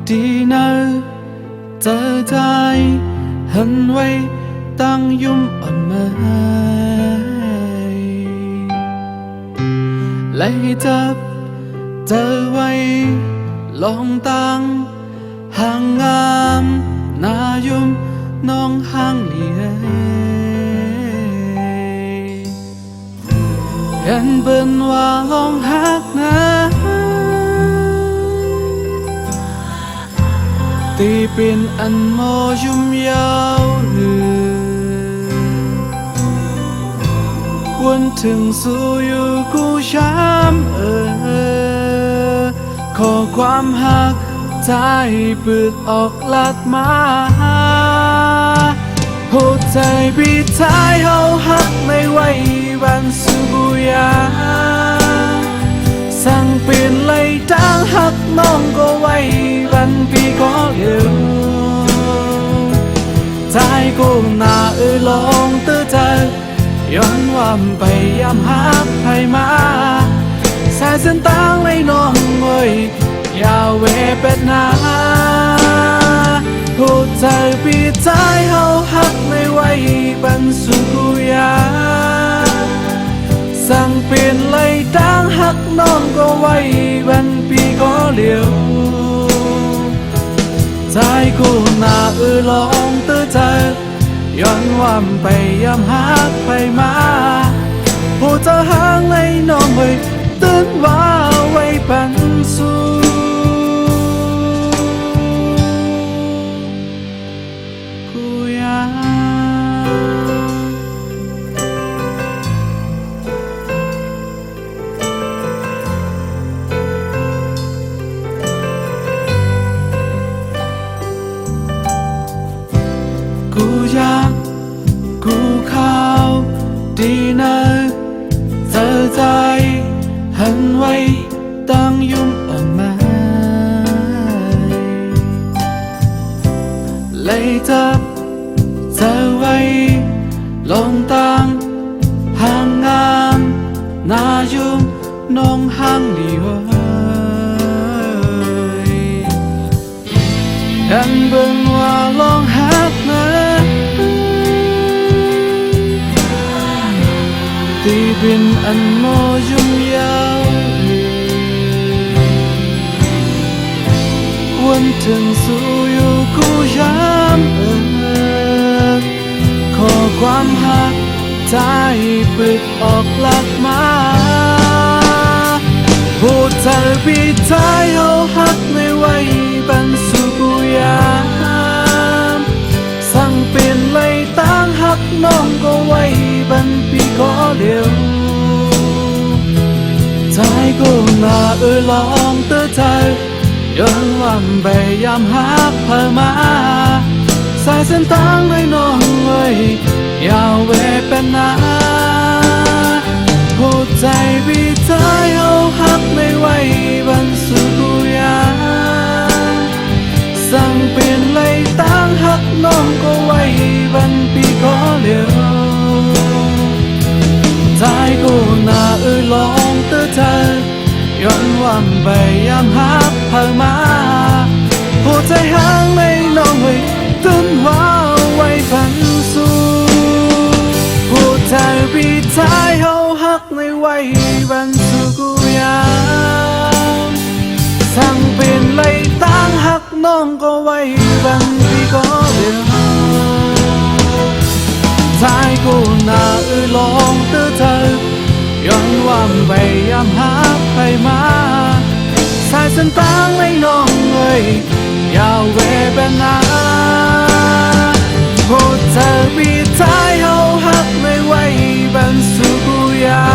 đi nơi tơ dài hân quay tăng yum ẩn mây lấy tập tơ quay lòng tăng hàng ngam na yum nong hàng lìa gần bên hoa lòng hát naตีเป็นอันโมยุ่มยาวหรือวนถึงสู่อยู่กูช้ำขอความหักใจเปิดออกลัดมาหัวใจปีท้ายเฮาหักไม่ไหววันสู่กูยาสั่งเป็นไรดังหักน้องก็ไว้วันปีก็เร็วใจกูน่าลองเตือนใจย้อนวันไปย้ำหักให้มาสายเส้นต่างเลยน้องเอ้ยอย่าเวเป็ดนาหัวใจปีใจเฮาหักไม่ไหวบันสู่กูยาสั่งเปลี่ยนไรดังหักน้องก็ไว้วันปีก็เลี้ยวใจกูน่าลองเตือนใจย้อนวันไปย้ำหักไปมาผู้เธอห่างในน้องไว้ตื่นว่าไว้ปันสู่กูยากูอยากกูเข้าดีนะเธอใจหันไว้ตั้งยุ่มอ่อนมาเลยจับเธอไว้ลงตั้งห่างงามนายุ่มน้องห่างดีไว้กันเบิ่งว่าลองหักนะตีเป็นอันโมยุ่มยาววนถึงสู่อยู่กูย้ำขอความหักใจเปิดออกลักมาหัวใจปีท้ายเฮาหักไม่ไหวบันสู่กูยามสั่งเปลี่ยนไรตั้งหักน้องก็ไว้บันปีก็เร็วใจกูน่าลองเตือนใจย้อนวันไปย้ำหักเพิ่มมาสายเส้นต่างเลยน้องเอ้ยยาวเวเป็นนาหัวใจปีใจเอาหักไม่ไหวบันสู่กูยาสั่งเปลี่ยนไรตั้งหักน้องก็ไว้บันปีก็เร็วใจกูน่าลองเตือนใจย้อนวันไปย้ำหักเพิ่มมาหัวใจห่างในน้องไว้ตื่นว่าไว้ฝันสู่หัวใจปีท้ายเฮาหักในไว้บันสู่กูยามสั่งเปลี่ยนไรตั้งหักน้องก็ไว้บันปีก็เดียวใจกูน่าลองเตือนเธอย้อนวันไปย้ำหักไปมาสายเส้นต่างในน้องเอ้ยยาวเวเป็นนาหัวใจปีท้ายเฮาหักไม่ไหวบันสู่กูยา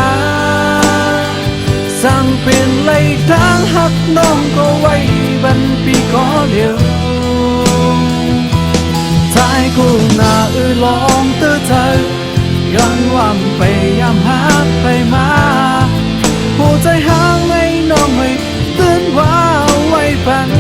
สั่งเปลี่ยนไรดังหักน้องก็ไว้บันปีก็เดียวใจกูน่าลองเตือนเธอย้อนวันไปย้ำหักไปมาหัวใจห่างในน้องไม่ตื่นว่าไว้ปัน